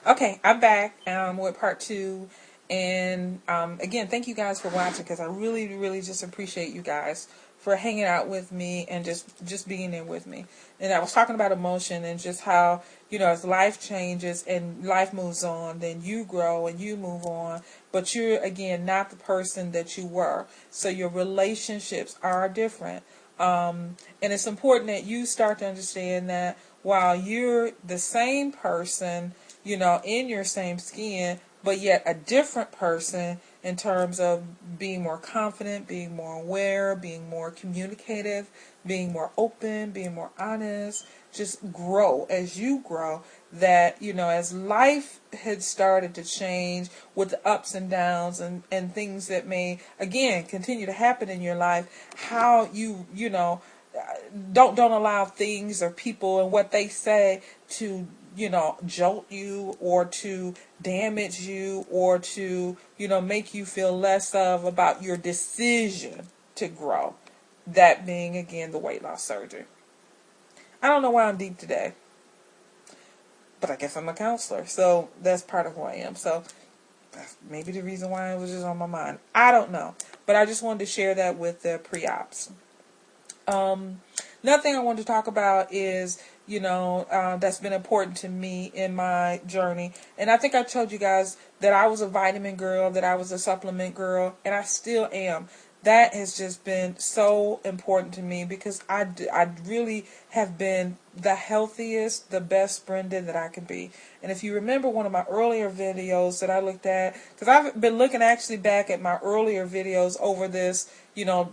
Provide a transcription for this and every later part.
Okay, I'm back with part two. And again, thank you guys for watching because I really, really just appreciate you guys for hanging out with me and just being there with me. And I was talking about emotion and just how, as life changes and life moves on, then you grow and you move on. But you're, again, not the person that you were. So your relationships are different. And it's important that you start to understand that while you're the same person, in your same skin, but yet a different person in terms of being more confident, being more aware, being more communicative, being more open, being more honest, just grow as you grow. That, as life had started to change with the ups and downs and things that may, again, continue to happen in your life, how don't allow things or people and what they say to jolt you or to damage you or to make you feel less of about your decision to grow. That being, again, the weight loss surgery. I don't know why I'm deep today, but I guess I'm a counselor, so that's part of who I am. So that's maybe the reason why it was just on my mind. I don't know, but I just wanted to share that with the pre-ops. Another thing I wanted to talk about is, that's been important to me in my journey. And I think I told you guys that I was a vitamin girl, that I was a supplement girl, and I still am. That has just been so important to me because I really have been the healthiest, the best Brenda that I can be. And if you remember one of my earlier videos that I looked at, because I've been looking actually back at my earlier videos over this,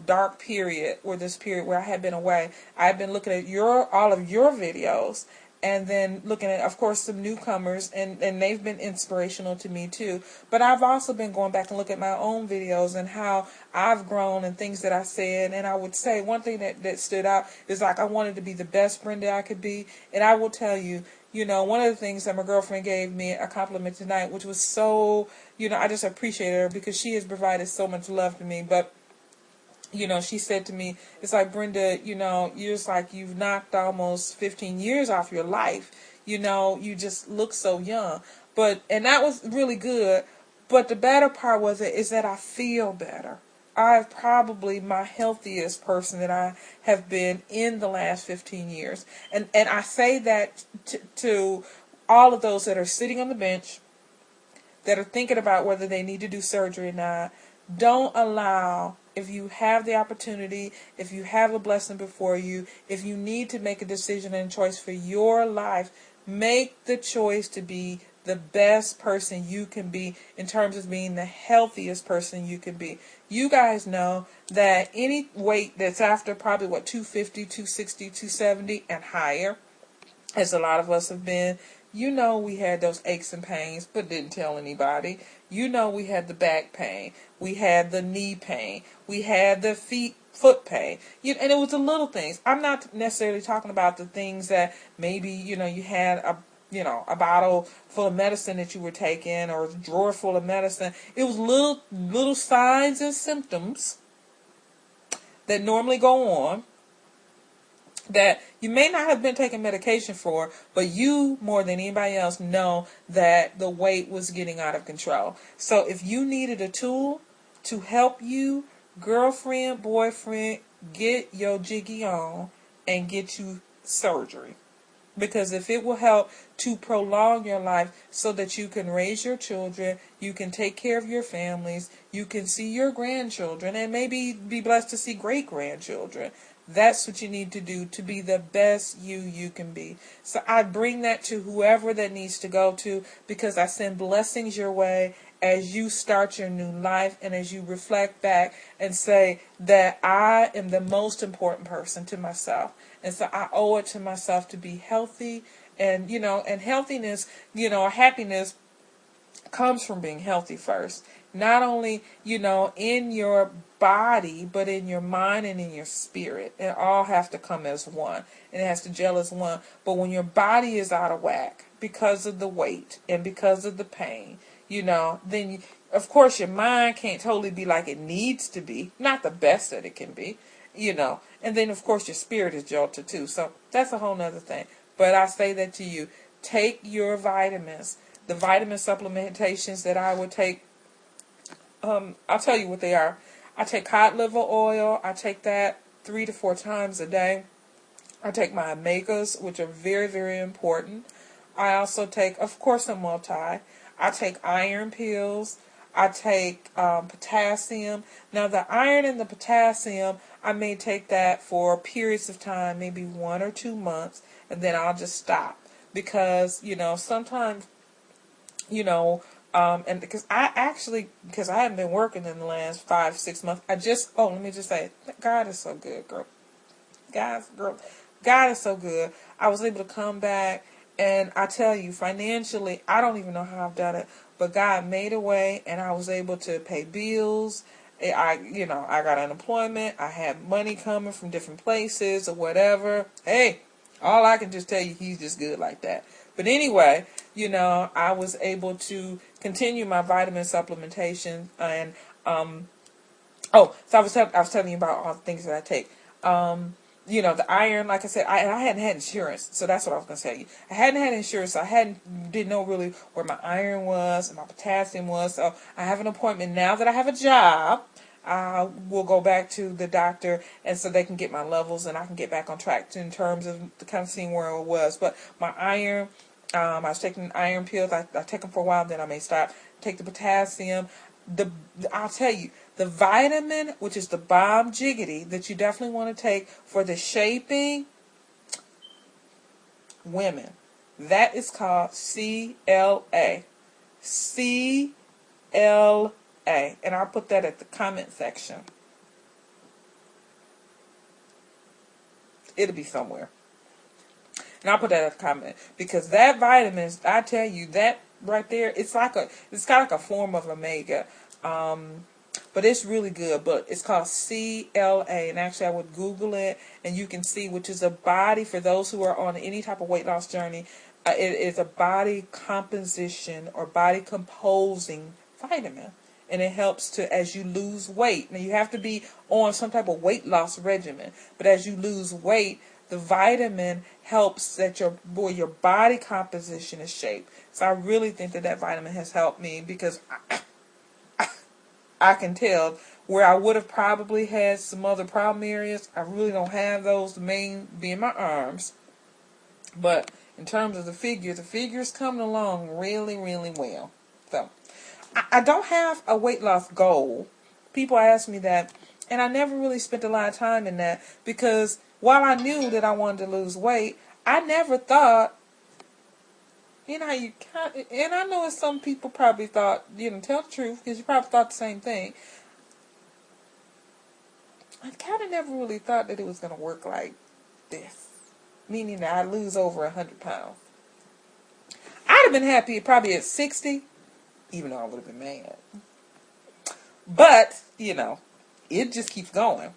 dark period, or this period where I had been away. I've been looking at all of your videos, and then looking at, of course, some newcomers, and they've been inspirational to me too. But I've also been going back and look at my own videos and how I've grown and things that I said. And I would say one thing that stood out is, like, I wanted to be the best Brenda I could be. And I will tell you, one of the things that my girlfriend gave me a compliment tonight, which was so, I just appreciate her because she has provided so much love to me. But she said to me, it's like, Brenda, you're just like, you've knocked almost 15 years off your life. You just look so young. And that was really good. But the better part is that I feel better. I'm probably my healthiest person that I have been in the last 15 years. And I say that to all of those that are sitting on the bench, that are thinking about whether they need to do surgery or not. Don't allow, if you have the opportunity, if you have a blessing before you, if you need to make a decision and choice for your life, make the choice to be the best person you can be in terms of being the healthiest person you can be. You guys know that any weight that's after probably 250, 260, 270 and higher, as a lot of us have been, we had those aches and pains, but didn't tell anybody. We had the back pain. We had the knee pain. We had the foot pain. And it was the little things. I'm not necessarily talking about the things that maybe, you had a bottle full of medicine that you were taking, or a drawer full of medicine. It was little signs and symptoms that normally go on, that you may not have been taking medication for, but you, more than anybody else, know that the weight was getting out of control. So if you needed a tool to help you, girlfriend, boyfriend, get your jiggy on and get you surgery. Because if it will help to prolong your life so that you can raise your children, you can take care of your families, you can see your grandchildren, and maybe be blessed to see great-grandchildren, that's what you need to do to be the best you can be. So I bring that to whoever that needs to go to, because I send blessings your way as you start your new life and as you reflect back and say that I am the most important person to myself. And so I owe it to myself to be healthy. And, and healthiness, happiness comes from being healthy first. Not only, in your body, but in your mind and in your spirit. It all have to come as one. And it has to gel as one. But when your body is out of whack because of the weight and because of the pain, then of course your mind can't totally be like it needs to be. Not the best that it can be, And then of course your spirit is jolted too. So that's a whole nother thing. But I say that to you. Take your vitamins. the vitamin supplementations that I would take, I'll tell you what they are. I take cod liver oil. I take that 3 to 4 times a day. I take my omegas, which are very, very important. I also take, of course, a multi. I take iron pills. I take potassium. Now, the iron and the potassium, I may take that for periods of time, maybe 1 or 2 months, and then I'll just stop. Because, sometimes, and because because I haven't been working in the last 5, 6 months, let me just say, God is so good, girl. God is so good. I was able to come back, and I tell you, financially, I don't even know how I've done it, but God made a way, and I was able to pay bills. I got unemployment. I had money coming from different places or whatever. Hey, all I can just tell you, He's just good like that. But anyway, I was able to continue my vitamin supplementation, and so I was telling you about all the things that I take. The iron, like I said, I hadn't had insurance, so that's what I was going to tell you. I hadn't had insurance, so didn't know really where my iron was and my potassium was. So I have an appointment now that I have a job. I will go back to the doctor, and so they can get my levels, and I can get back on track in terms of kind of seeing where I was. But my iron, I was taking iron pills. I take them for a while, then I may stop. Take the potassium. I'll tell you, the vitamin, which is the bomb jiggity, that you definitely want to take for the shaping women, that is called CLA. CLA. And I'll put that at the comment section. It'll be somewhere. And I'll put that at the comment. Because that vitamin, I tell you, that right there, it's kind of like a form of omega. But it's really good. But it's called CLA. And actually, I would Google it, and you can see, which is a body, for those who are on any type of weight loss journey, it is a body composition or body composing vitamin. And it helps as you lose weight. Now, you have to be on some type of weight loss regimen. But as you lose weight, the vitamin helps that your body composition is shaped. So I really think that vitamin has helped me, because I can tell where I would have probably had some other problem areas. I really don't have those. The main being my arms. But in terms of the figure's coming along really, really well. So I don't have a weight loss goal. People ask me that, and I never really spent a lot of time in that, because while I knew that I wanted to lose weight, I never thought, and I know some people probably thought, tell the truth, because you probably thought the same thing. I kind of never really thought that it was going to work like this, meaning that I'd lose over 100 pounds. I'd have been happy probably at 60, even though I would have been mad. But, it just keeps going.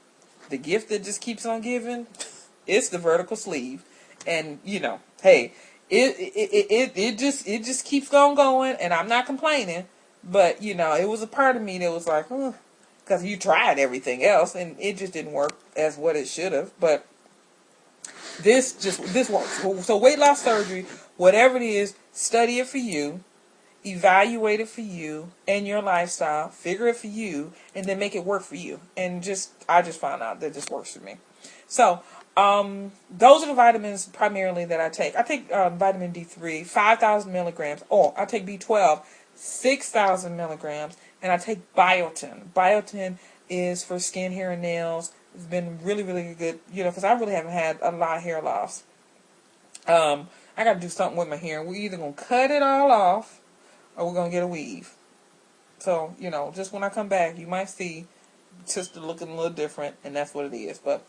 The gift that just keeps on giving, it's the vertical sleeve. And, hey, it just keeps on going, and I'm not complaining. But, it was a part of me that was like, because you tried everything else, and it just didn't work as what it should have. But this works. So weight loss surgery, whatever it is, study it for you. Evaluate it for you and your lifestyle, figure it for you, and then make it work for you. And I just found out that this works for me. So, those are the vitamins primarily that I take. I take vitamin D3, 5,000 milligrams. Oh, I take B12, 6,000 milligrams. And I take biotin. Biotin is for skin, hair, and nails. It's been really, really good, because I really haven't had a lot of hair loss. I got to do something with my hair. We're either going to cut it all off, or we're going to get a weave. So, just when I come back, you might see sister looking a little different, and that's what it is. But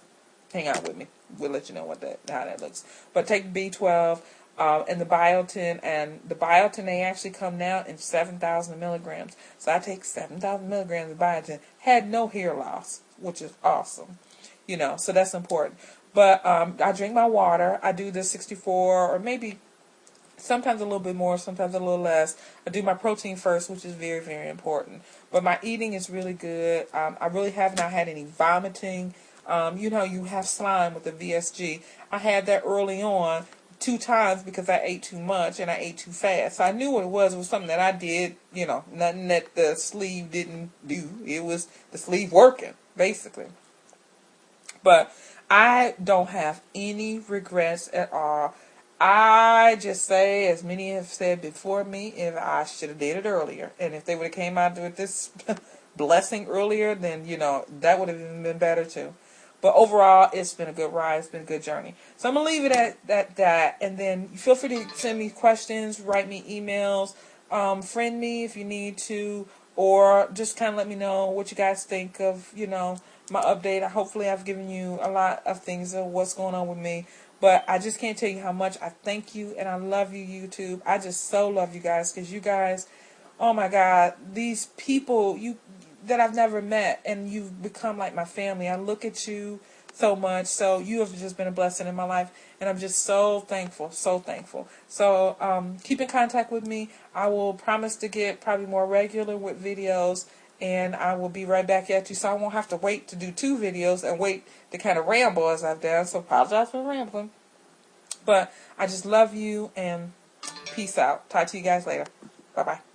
hang out with me. We'll let you know how that looks. But take B12 and the biotin. And the biotin, they actually come now in 7,000 milligrams. So I take 7,000 milligrams of biotin. Had no hair loss, which is awesome. So that's important. But I drink my water. I do the 64 or maybe sometimes a little bit more, sometimes a little less. I do my protein first, which is very, very important. But my eating is really good. I really have not had any vomiting. You have slime with the VSG. I had that early on. 2 times because I ate too much and I ate too fast. So I knew what it was. It was something that I did, you know, nothing that the sleeve didn't do. It was the sleeve working, basically. But I don't have any regrets at all. I just say, as many have said before me, if I should have did it earlier. And if they would have came out with this blessing earlier, then, you know, that would have even been better too. But overall, it's been a good ride. It's been a good journey. So I'm going to leave it at that. And then feel free to send me questions, write me emails, friend me if you need to, or just kind of let me know what you guys think of, you know, my update. Hopefully I've given you a lot of things of what's going on with me. But I just can't tell you how much I thank you and I love you, YouTube. I just so love you guys because you guys, oh my God, these people that I've never met, and you've become like my family. I look at you so much. So you have just been a blessing in my life, and I'm just so thankful, so thankful. So keep in contact with me. I will promise to get probably more regular with videos, and I will be right back at you, so I won't have to wait to do 2 videos and wait to kind of ramble as I've done. So apologize for rambling. But I just love you, and peace out. Talk to you guys later. Bye-bye.